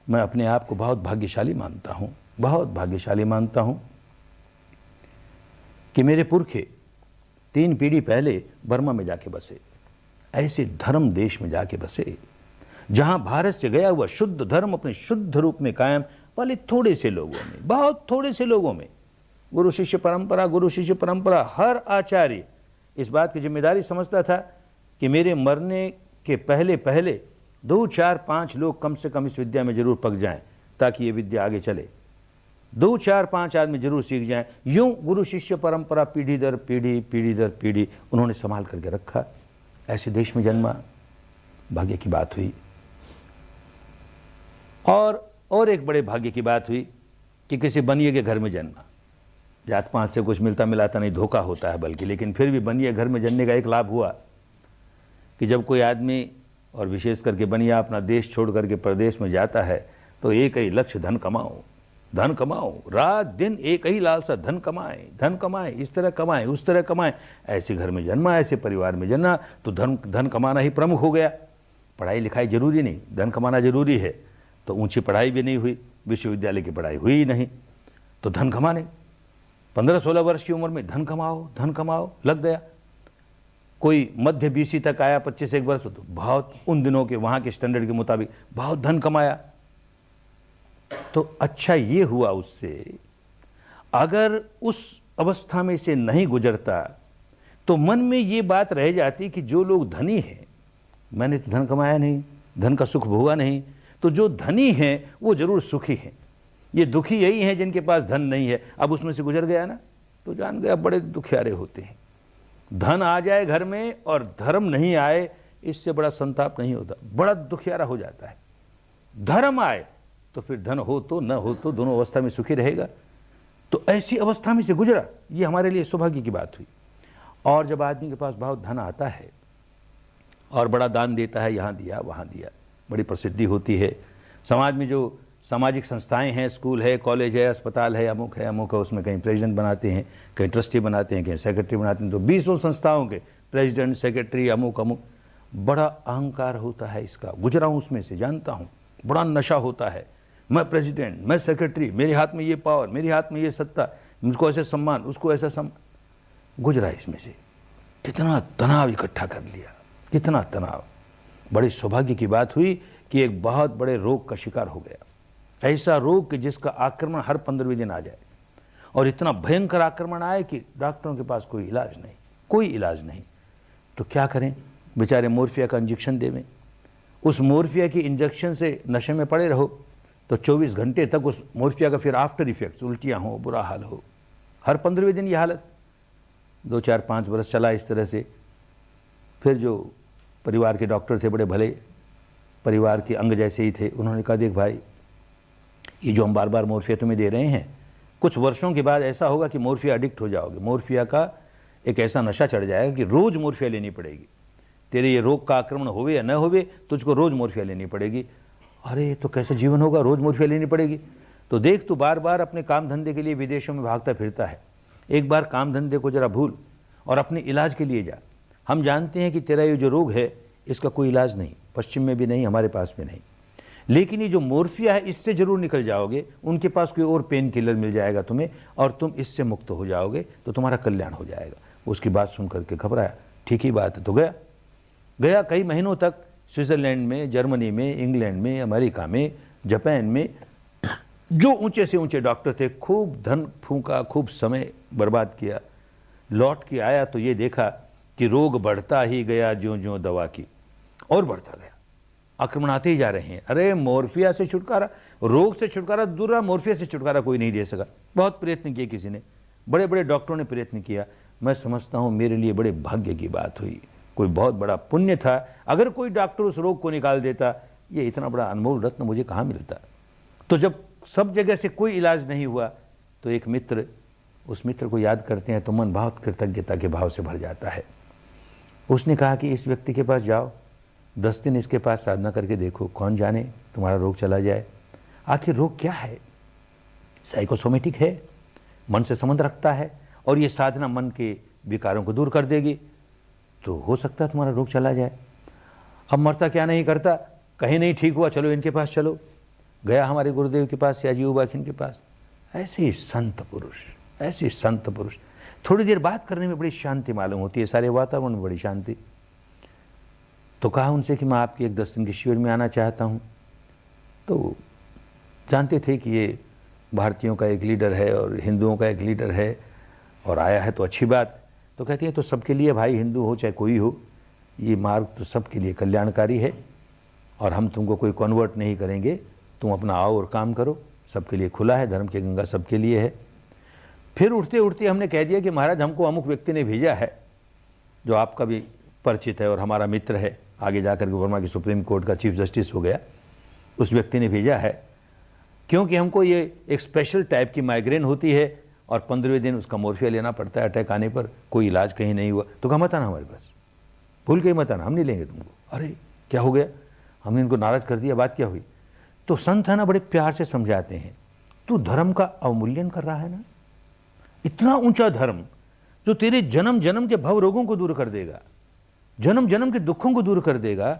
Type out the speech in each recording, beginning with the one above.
मैं अपने आप को बहुत भाग्यशाली मानता हूँ, बहुत भाग्यशाली मानता हूँ कि मेरे पुरखे 3 पीढ़ी पहले बर्मा में जाके बसे, ऐसे धर्म देश में जाके बसे जहां भारत से गया हुआ शुद्ध धर्म अपने शुद्ध रूप में कायम, भले थोड़े से लोगों में, बहुत थोड़े से लोगों में। गुरु शिष्य परंपरा, हर आचार्य इस बात की जिम्मेदारी समझता था कि मेरे मरने के पहले पहले 2, 4, 5 लोग कम से कम इस विद्या में जरूर पक जाएं ताकि ये विद्या आगे चले। 2, 4, 5 आदमी जरूर सीख जाएं। यूं गुरु शिष्य परंपरा पीढ़ी दर पीढ़ी उन्होंने संभाल करके रखा। ऐसे देश में जन्मा, भाग्य की बात हुई। और एक बड़े भाग्य की बात हुई कि किसी बनिए के घर में जन्मा। जात पात से कुछ मिलता मिलाता नहीं, धोखा होता है बल्कि, लेकिन फिर भी बनिए घर में जन्ने का एक लाभ हुआ कि जब कोई आदमी, और विशेष करके बनिया, अपना देश छोड़ करके प्रदेश में जाता है तो एक ही लक्ष्य, धन कमाओ, रात दिन एक ही लालसा, धन कमाए, इस तरह कमाए, उस तरह कमाए। ऐसे घर में जन्मा, ऐसे परिवार में जन्मा तो धन कमाना ही प्रमुख हो गया। पढ़ाई लिखाई जरूरी नहीं, धन कमाना जरूरी है। तो ऊंची पढ़ाई भी नहीं हुई, विश्वविद्यालय की पढ़ाई हुई ही नहीं, तो धन कमाने 15-16 वर्ष की उम्र में धन कमाओ लग गया। कोई मध्य बीसी तक आया, 25-1 वर्ष, तो बहुत उन दिनों के वहां के स्टैंडर्ड के मुताबिक बहुत धन कमाया। तो अच्छा ये हुआ उससे, अगर उस अवस्था में से नहीं गुजरता तो मन में ये बात रह जाती कि जो लोग धनी हैं, मैंने तो धन कमाया नहीं, धन का सुख भोगा नहीं, तो जो धनी हैं वो जरूर सुखी हैं। ये दुखी यही हैं जिनके पास धन नहीं है। अब उसमें से गुजर गया ना तो जान गया बड़े दुखियारे होते हैं। धन आ जाए घर में और धर्म नहीं आए, इससे बड़ा संताप नहीं होता, बड़ा दुखियारा हो जाता है। धर्म आए तो फिर धन हो तो न हो तो दोनों अवस्था में सुखी रहेगा। तो ऐसी अवस्था में से गुजरा, ये हमारे लिए सौभाग्य की बात हुई। और जब आदमी के पास बहुत धन आता है और बड़ा दान देता है, यहाँ दिया वहाँ दिया, बड़ी प्रसिद्धि होती है। समाज में जो सामाजिक संस्थाएं हैं, स्कूल है, कॉलेज है, अस्पताल है, अमुक है, उसमें कहीं प्रेसिडेंट बनाते हैं, कहीं ट्रस्टी बनाते हैं, कहीं सेक्रेटरी बनाते हैं। तो 20 संस्थाओं के प्रेसिडेंट, सेक्रेटरी, अमुक, बड़ा अहंकार होता है इसका। गुजरा हूँ उसमें से, जानता हूँ, बड़ा नशा होता है। मैं प्रेसिडेंट, मैं सेक्रेटरी, मेरे हाथ में ये पावर, मेरे हाथ में ये सत्ता, मुझको ऐसे सम्मान, उसको ऐसा सम्मान। गुजरा इसमें से, कितना तनाव इकट्ठा कर लिया, कितना तनाव। बड़ी सौभाग्य की बात हुई कि एक बहुत बड़े रोग का शिकार हो गया। ऐसा रोग कि जिसका आक्रमण हर 15वें दिन आ जाए, और इतना भयंकर आक्रमण आए कि डॉक्टरों के पास कोई इलाज नहीं। तो क्या करें, बेचारे मोर्फिया का इंजेक्शन देवें। उस मोर्फिया की इंजेक्शन से नशे में पड़े रहो तो 24 घंटे तक उस मोर्फिया का फिर आफ्टर इफेक्ट्स, उल्टियाँ हो, बुरा हाल हो। हर 15वें दिन ये हालत। 2, 4, 5 वर्ष चला इस तरह से। फिर जो परिवार के डॉक्टर थे, बड़े भले परिवार के अंग जैसे ही थे, उन्होंने कहा, देख भाई, ये जो हम बार बार मोर्फिया तुम्हें दे रहे हैं, कुछ वर्षों के बाद ऐसा होगा कि मोर्फिया एडिक्ट हो जाओगे। मोर्फिया का एक ऐसा नशा चढ़ जाएगा कि रोज मोर्फिया लेनी पड़ेगी। तेरे ये रोग का आक्रमण होवे या न होवे, तुझको रोज मोर्फिया लेनी पड़ेगी। अरे तो कैसे जीवन होगा, रोज मोर्फिया लेनी पड़ेगी। तो देख, तू बार बार अपने काम धंधे के लिए विदेशों में भागता फिरता है, एक बार काम धंधे को जरा भूल और अपने इलाज के लिए जा। हम जानते हैं कि तेरा ये जो रोग है इसका कोई इलाज नहीं, पश्चिम में भी नहीं, हमारे पास भी नहीं, लेकिन ये जो मोर्फिया है इससे जरूर निकल जाओगे। उनके पास कोई और पेन किलर मिल जाएगा तुम्हें और तुम इससे मुक्त हो जाओगे, तो तुम्हारा कल्याण हो जाएगा। उसकी बात सुन करके घबराया, ठीक ही बात है। तो गया कई महीनों तक स्विट्जरलैंड में, जर्मनी में, इंग्लैंड में, अमेरिका में, जापान में, जो ऊंचे से ऊंचे डॉक्टर थे, खूब धन फूंका, खूब समय बर्बाद किया। लौट के आया तो ये देखा कि रोग बढ़ता ही गया, ज्यों ज्यों दवा की, और बढ़ता गया, आक्रमण आते ही जा रहे हैं। अरे मोर्फिया से छुटकारा, रोग से छुटकारा दूर रहा, मोर्फिया से छुटकारा कोई नहीं दे सका। बहुत प्रयत्न किए किसी ने, बड़े बड़े डॉक्टरों ने प्रयत्न किया। मैं समझता हूँ मेरे लिए बड़े भाग्य की बात हुई, कोई बहुत बड़ा पुण्य था। अगर कोई डॉक्टर उस रोग को निकाल देता, ये इतना बड़ा अनमोल रत्न मुझे कहाँ मिलता। तो जब सब जगह से कोई इलाज नहीं हुआ तो एक मित्र, उस मित्र को याद करते हैं तो मन बहुत कृतज्ञता के भाव से भर जाता है। उसने कहा कि इस व्यक्ति के पास जाओ, 10 दिन इसके पास साधना करके देखो, कौन जाने तुम्हारा रोग चला जाए। आखिर रोग क्या है? साइकोसोमेटिक है, मन से संबंध रखता है, और ये साधना मन के विकारों को दूर कर देगी, तो हो सकता है तुम्हारा रोग चला जाए। अब मरता क्या नहीं करता, कहीं नहीं ठीक हुआ, चलो इनके पास चलो। गया हमारे गुरुदेव के पास, याजी उबाखिन के पास। ऐसे ही संत पुरुष, ऐसे संत पुरुष, थोड़ी देर बात करने में बड़ी शांति मालूम होती है, सारे वातावरण में बड़ी शांति। तो कहा उनसे कि मैं आपके एक 10 दिन के शिविर में आना चाहता हूँ। तो जानते थे कि ये भारतीयों का एक लीडर है और हिंदुओं का एक लीडर है और आया है तो अच्छी बात। तो कहती है तो सबके लिए भाई, हिंदू हो चाहे कोई हो, ये मार्ग तो सबके लिए कल्याणकारी है और हम तुमको कोई कन्वर्ट नहीं करेंगे, तुम अपना आओ और काम करो, सबके लिए खुला है, धर्म की गंगा सबके लिए है। फिर उठते उठते हमने कह दिया कि महाराज हमको अमुक व्यक्ति ने भेजा है जो आपका भी परिचित है और हमारा मित्र है, आगे जाकर के वर्मा की सुप्रीम कोर्ट का चीफ जस्टिस हो गया, उस व्यक्ति ने भेजा है क्योंकि हमको ये एक स्पेशल टाइप की माइग्रेन होती है और 15वें दिन उसका मोर्फिया लेना पड़ता है अटैक आने पर, कोई इलाज कहीं नहीं हुआ। तो कहा मत आना हमारे पास, भूल के ही मत आना, हम नहीं लेंगे तुमको। अरे क्या हो गया, हमने इनको नाराज कर दिया, बात क्या हुई? तो संत है ना, बड़े प्यार से समझाते हैं, तू धर्म का अवमूल्यन कर रहा है ना, इतना ऊंचा धर्म जो तेरे जन्म जन्म के भव रोगों को दूर कर देगा, जन्म जन्म के दुखों को दूर कर देगा,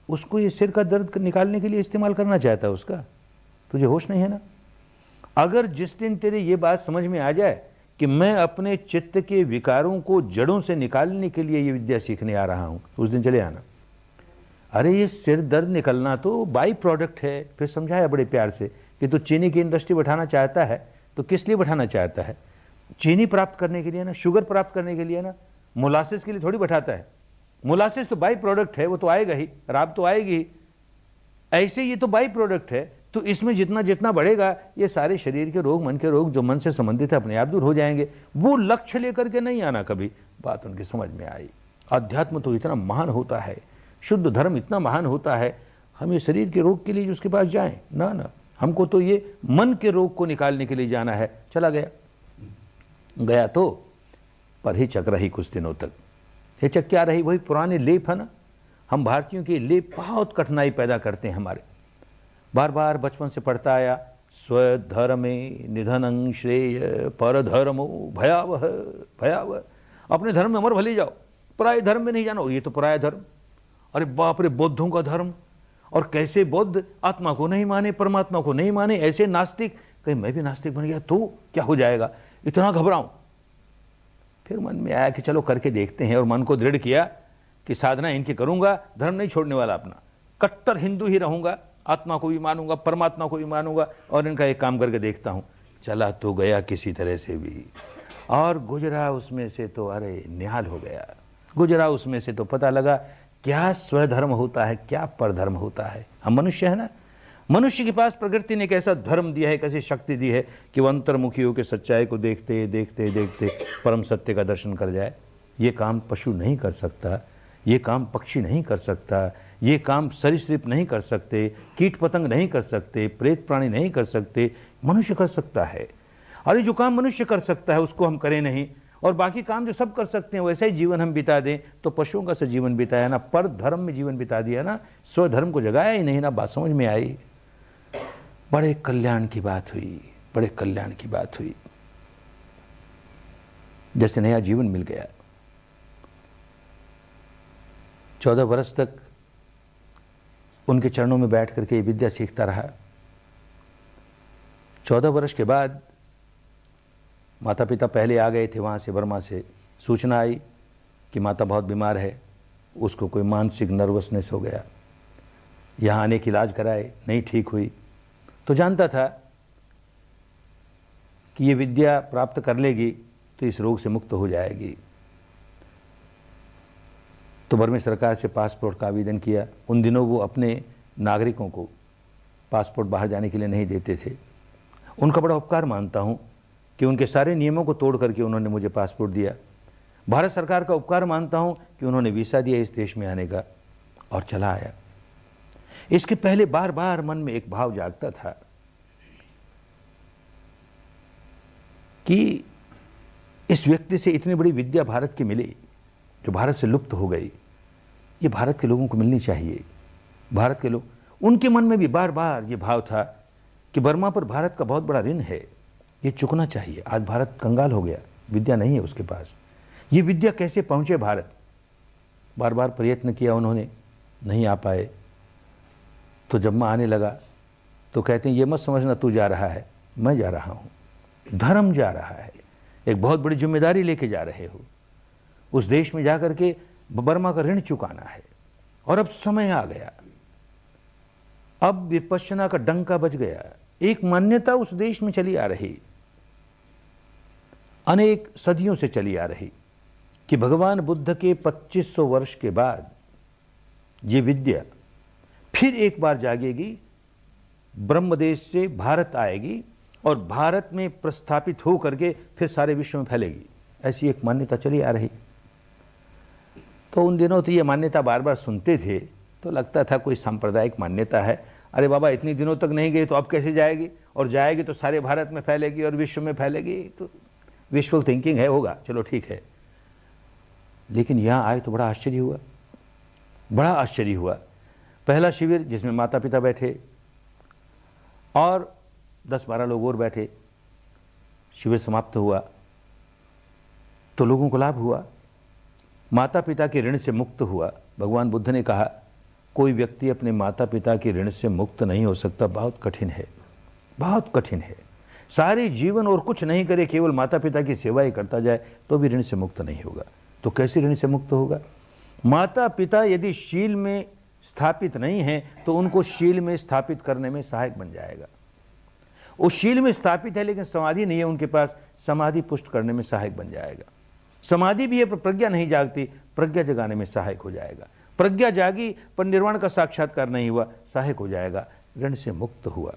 उसको ये सिर का दर्द निकालने के लिए इस्तेमाल करना चाहता है उसका। तुझे होश नहीं है ना? अगर जिस दिन तेरे ये बात समझ में आ जाए कि मैं अपने चित्त के विकारों को जड़ों से निकालने के लिए ये विद्या सीखने आ रहा हूं, तो उस दिन चले आना। अरे ये सिर दर्द निकलना तो बाई प्रोडक्ट है। फिर समझाया बड़े प्यार से कि तू चीनी की इंडस्ट्री बैठाना चाहता है तो किस लिए बैठाना चाहता है? चीनी प्राप्त करने के लिए ना, शुगर प्राप्त करने के लिए ना, मोलासिस के लिए थोड़ी बैठाता है। मोलासिस तो बाई प्रोडक्ट है, वो तो आएगा ही, राब तो आएगी ही। ऐसे ये तो बाई प्रोडक्ट है, तो इसमें जितना जितना बढ़ेगा ये सारे शरीर के रोग, मन के रोग जो मन से संबंधित है अपने आप दूर हो जाएंगे। वो लक्ष्य लेकर के नहीं आना कभी। बात उनकी समझ में आई। अध्यात्म तो इतना महान होता है, शुद्ध धर्म इतना महान होता है, हम ये शरीर के रोग के लिए उसके पास जाएं ना, ना, हमको तो ये मन के रोग को निकालने के लिए जाना है। चला गया तो पर हिचक रही कुछ दिनों तक। हिचक क्या रही? वही पुराने लेप है ना, हम भारतीयों के लेप बहुत कठिनाई पैदा करते हैं हमारे। बार बार बचपन से पढ़ता आया, स्वधर्मे निधनं श्रेय परधर्मो भयावह भयावह। अपने धर्म में मर भले जाओ, पराये धर्म में नहीं जाना। ये तो पराया धर्म, अरे बाप रे, बौद्धों का धर्म। और कैसे बौद्ध आत्मा को नहीं माने, परमात्मा को नहीं माने, ऐसे नास्तिक। कहीं मैं भी नास्तिक बन गया तो क्या हो जाएगा, इतना घबराऊं। फिर मन में आया कि चलो करके देखते हैं, और मन को दृढ़ किया कि साधना इनकी करूंगा, धर्म नहीं छोड़ने वाला अपना, कट्टर हिंदू ही रहूंगा, आत्मा को भी मानूंगा, परमात्मा को भी मानूंगा, और इनका एक काम करके देखता हूं। चला तो गया किसी तरह से भी, और गुजरा उसमें से तो अरे निहाल हो गया। गुजरा उसमें से तो पता लगा क्या स्वधर्म होता है, क्या परधर्म होता है। हम मनुष्य है ना, मनुष्य के पास प्रकृति ने एक ऐसा धर्म दिया है, एक ऐसी शक्ति दी है कि वो अंतर्मुखी होकर सच्चाई को देखते देखते देखते परम सत्य का दर्शन कर जाए। ये काम पशु नहीं कर सकता, ये काम पक्षी नहीं कर सकता, ये काम सरीसृप नहीं कर सकते, कीट पतंग नहीं कर सकते, प्रेत प्राणी नहीं कर सकते, मनुष्य कर सकता है। अरे जो काम मनुष्य कर सकता है उसको हम करें नहीं, और बाकी काम जो सब कर सकते हैं वैसा ही जीवन हम बिता दें, तो पशुओं का से जीवन बिताया ना, पर धर्म में जीवन बिता दिया ना, स्वधर्म को जगाया ही नहीं ना। बात समझ में आई। बड़े कल्याण की बात हुई, बड़े कल्याण की बात हुई। जैसे नया जीवन मिल गया। 14 वर्ष तक उनके चरणों में बैठ करके ये विद्या सीखता रहा। 14 वर्ष के बाद माता पिता पहले आ गए थे वहाँ से, बर्मा से सूचना आई कि माता बहुत बीमार है, उसको कोई मानसिक नर्वसनेस हो गया। यहाँ आने की इलाज कराए, नहीं ठीक हुई, तो जानता था कि ये विद्या प्राप्त कर लेगी तो इस रोग से मुक्त हो जाएगी। तो बर्मा सरकार से पासपोर्ट का आवेदन किया। उन दिनों वो अपने नागरिकों को पासपोर्ट बाहर जाने के लिए नहीं देते थे। उनका बड़ा उपकार मानता हूँ कि उनके सारे नियमों को तोड़ करके उन्होंने मुझे पासपोर्ट दिया। भारत सरकार का उपकार मानता हूँ कि उन्होंने वीसा दिया इस देश में आने का, और चला आया। इसके पहले बार बार मन में एक भाव जागता था कि इस व्यक्ति से इतनी बड़ी विद्या भारत की मिली जो भारत से लुप्त हो गई, ये भारत के लोगों को मिलनी चाहिए। भारत के लोग, उनके मन में भी बार बार ये भाव था कि बर्मा पर भारत का बहुत बड़ा ऋण है, ये चुकना चाहिए। आज भारत कंगाल हो गया, विद्या नहीं है उसके पास, ये विद्या कैसे पहुंचे भारत। बार बार प्रयत्न किया उन्होंने, नहीं आ पाए। तो जब मैं आने लगा तो कहते हैं ये मत समझना तू जा रहा है, मैं जा रहा हूँ। धर्म जा रहा है, एक बहुत बड़ी जिम्मेदारी लेके जा रहे हो। उस देश में जाकर के बर्मा का ऋण चुकाना है और अब समय आ गया, अब विपश्यना का डंका बज गया। एक मान्यता उस देश में चली आ रही, अनेक सदियों से चली आ रही, कि भगवान बुद्ध के 2500 वर्ष के बाद ये विद्या फिर एक बार जागेगी, ब्रह्मदेश से भारत आएगी और भारत में प्रस्थापित हो करके फिर सारे विश्व में फैलेगी। ऐसी एक मान्यता चली आ रही। तो उन दिनों तो ये मान्यता बार बार सुनते थे तो लगता था कोई सांप्रदायिक मान्यता है। अरे बाबा, इतनी दिनों तक नहीं गई तो अब कैसे जाएगी, और जाएगी तो सारे भारत में फैलेगी और विश्व में फैलेगी। तो विश्वल थिंकिंग है, होगा, चलो ठीक है। लेकिन यहाँ आए तो बड़ा आश्चर्य हुआ, बड़ा आश्चर्य हुआ। पहला शिविर जिसमें माता पिता बैठे और 10-12 लोग और बैठे, शिविर समाप्त हुआ तो लोगों को लाभ हुआ, माता पिता के ऋण से मुक्त हुआ। भगवान बुद्ध ने कहा कोई व्यक्ति अपने माता पिता के ऋण से मुक्त नहीं हो सकता, बहुत कठिन है, बहुत कठिन है। सारे जीवन और कुछ नहीं करे, केवल माता पिता की सेवा ही करता जाए तो भी ऋण से मुक्त नहीं होगा। तो कैसे ऋण से मुक्त होगा? माता पिता यदि शील में स्थापित नहीं है तो उनको शील में स्थापित करने में सहायक बन जाएगा। वो शील में स्थापित है लेकिन समाधि नहीं है उनके पास, समाधि पुष्ट करने में सहायक बन जाएगा। समाधि भी है पर प्रज्ञा नहीं जागती, प्रज्ञा जगाने में सहायक हो जाएगा। प्रज्ञा जागी पर निर्वाण का साक्षात्कार नहीं हुआ, सहायक हो जाएगा। ऋण से मुक्त हुआ।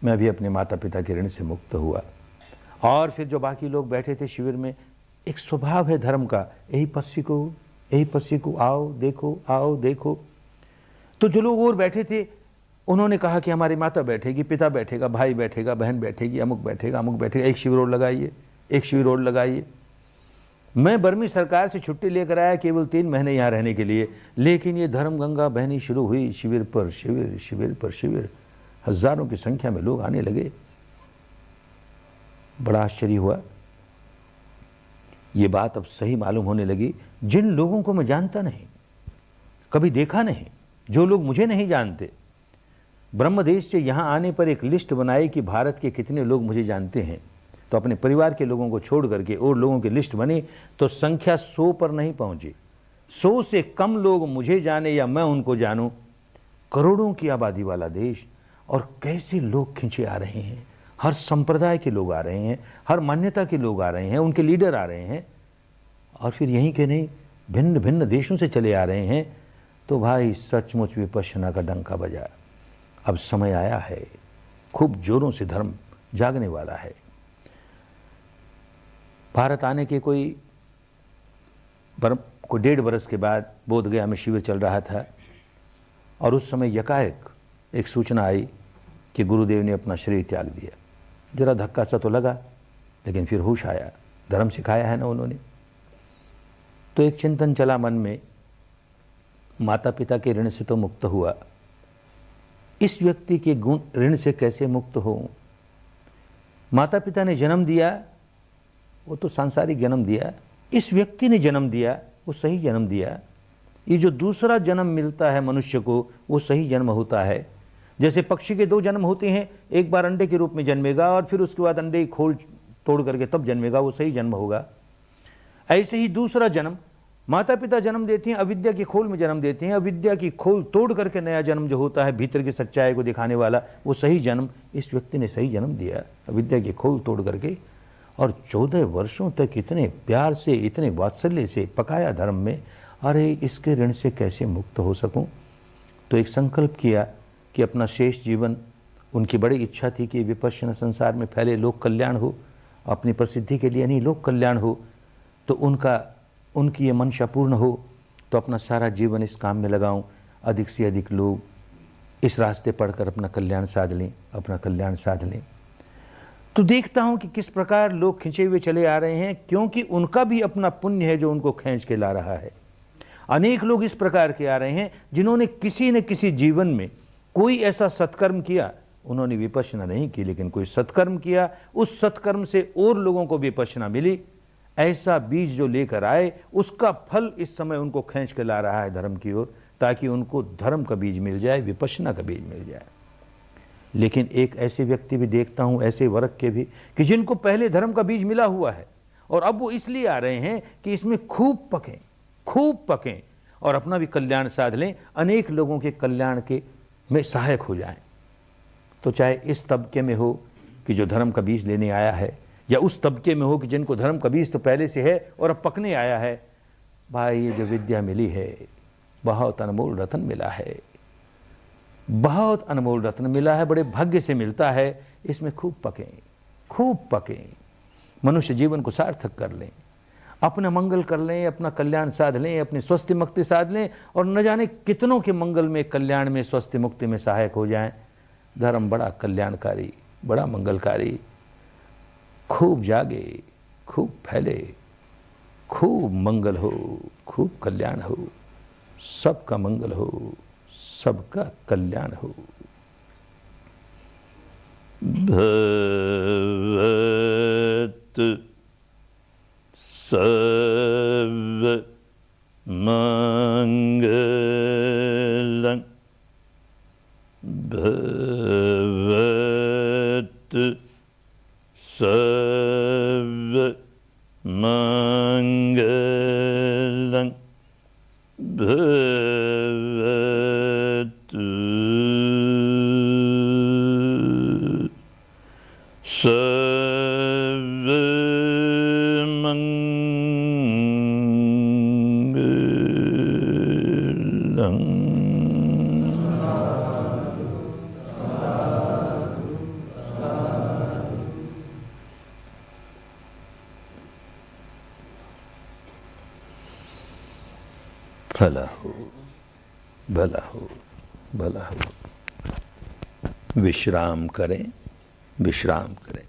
मैं भी अपने माता पिता के ऋण से मुक्त हुआ। और फिर जो बाकी लोग बैठे थे शिविर में, एक स्वभाव है धर्म का, यही पस्सिको, आओ देखो, आओ देखो। तो जो लोग और बैठे थे उन्होंने कहा कि हमारी माता बैठेगी, पिता बैठेगा, भाई बैठेगा, बहन बैठेगी, अमुक बैठेगा, अमुक बैठेगा, एक शिविर और लगाइए, एक शिविर और लगाइए। मैं बर्मी सरकार से छुट्टी लेकर आया केवल 3 महीने यहाँ रहने के लिए, लेकिन ये धर्म गंगा बहनी शुरू हुई, शिविर पर शिविर, शिविर पर शिविर, हजारों की संख्या में लोग आने लगे। बड़ा आश्चर्य हुआ। ये बात अब सही मालूम होने लगी। जिन लोगों को मैं जानता नहीं, कभी देखा नहीं, जो लोग मुझे नहीं जानते, ब्रह्मदेश से यहाँ आने पर एक लिस्ट बनाई कि भारत के कितने लोग मुझे जानते हैं। तो अपने परिवार के लोगों को छोड़ करके और लोगों की लिस्ट बनी तो संख्या 100 पर नहीं पहुंची। 100 से कम लोग मुझे जाने या मैं उनको जानूं। करोड़ों की आबादी वाला देश, और कैसे लोग खिंचे आ रहे हैं। हर संप्रदाय के लोग आ रहे हैं, हर मान्यता के लोग आ रहे हैं, उनके लीडर आ रहे हैं, और फिर यहीं के नहीं भिन्न भिन्न देशों से चले आ रहे हैं। तो भाई सचमुच विपश्यना का डंका बजा। अब समय आया है, खूब जोरों से धर्म जागने वाला है। भारत आने के कोई 1.5 बरस के बाद बोधगया में शिविर चल रहा था, और उस समय यकाएक एक सूचना आई कि गुरुदेव ने अपना शरीर त्याग दिया। जरा धक्का सा तो लगा, लेकिन फिर होश आया, धर्म सिखाया है ना उन्होंने। तो एक चिंतन चला मन में, माता पिता के ऋण से तो मुक्त हुआ, इस व्यक्ति के गुण ऋण से कैसे मुक्त हो? माता पिता ने जन्म दिया, वो तो सांसारिक जन्म दिया। इस व्यक्ति ने जन्म दिया, वो सही जन्म दिया। ये जो दूसरा जन्म मिलता है मनुष्य को, वो सही जन्म होता है। जैसे पक्षी के 2 जन्म होते हैं, एक बार अंडे के रूप में जन्मेगा और फिर उसके बाद अंडे की खोल तोड़ करके तब जन्मेगा, वो सही जन्म होगा। ऐसे ही दूसरा जन्म माता पिता जन्म देती हैं, अविद्या की खोल में जन्म देती हैं। अविद्या की खोल तोड़ करके नया जन्म जो होता है, भीतर की सच्चाई को दिखाने वाला, वो सही जन्म। इस व्यक्ति ने सही जन्म दिया, अविद्या की खोल तोड़ करके, और 14 वर्षों तक इतने प्यार से, इतने वात्सल्य से पकाया धर्म में। अरे इसके ऋण से कैसे मुक्त हो सकूं? तो एक संकल्प किया कि अपना शेष जीवन, उनकी बड़ी इच्छा थी कि विपश्यना संसार में फैले, लोक कल्याण हो, अपनी प्रसिद्धि के लिए नहीं, लोक कल्याण हो। तो उनकी ये मंशा पूर्ण हो तो अपना सारा जीवन इस काम में लगाऊं, अधिक से अधिक लोग इस रास्ते पढ़कर अपना कल्याण साध लें, अपना कल्याण साध लें। तो देखता हूं कि किस प्रकार लोग खिंचे हुए चले आ रहे हैं, क्योंकि उनका भी अपना पुण्य है जो उनको खींच के ला रहा है। अनेक लोग इस प्रकार के आ रहे हैं जिन्होंने किसी न किसी जीवन में कोई ऐसा सत्कर्म किया, उन्होंने विपश्यना नहीं की लेकिन कोई सत्कर्म किया, उस सत्कर्म से और लोगों को विपश्यना मिली। ऐसा बीज जो लेकर आए, उसका फल इस समय उनको खींच के ला रहा है धर्म की ओर, ताकि उनको धर्म का बीज मिल जाए, विपश्यना का बीज मिल जाए। लेकिन एक ऐसे व्यक्ति भी देखता हूँ, ऐसे वर्ग के भी, कि जिनको पहले धर्म का बीज मिला हुआ है और अब वो इसलिए आ रहे हैं कि इसमें खूब पकें और अपना भी कल्याण साध लें, अनेक लोगों के कल्याण के में सहायक हो जाएं। तो चाहे इस तबके में हो कि जो धर्म का बीज लेने आया है, या उस तबके में हो कि जिनको धर्म का बीज तो पहले से है और अब पकने आया है, भाई ये जो विद्या मिली है बहुत अनमोल रत्न मिला है, बहुत अनमोल रत्न मिला है, बड़े भाग्य से मिलता है। इसमें खूब पकें, मनुष्य जीवन को सार्थक कर लें, अपना मंगल कर लें, अपना कल्याण साध लें, अपनी स्वस्थ मुक्ति साध लें, और न जाने कितनों के मंगल में, कल्याण में, स्वस्थ मुक्ति में सहायक हो जाएं। धर्म बड़ा कल्याणकारी, बड़ा मंगलकारी, खूब जागे, खूब फैले, खूब मंगल हो, खूब कल्याण हो, सबका मंगल हो, सबका कल्याण हो। भवत सर्व मंगलं, भवत सर्व मंगलं, भवत सर्व मंगलं। भला हो, भला हो, भला हो। विश्राम करें, विश्राम करें।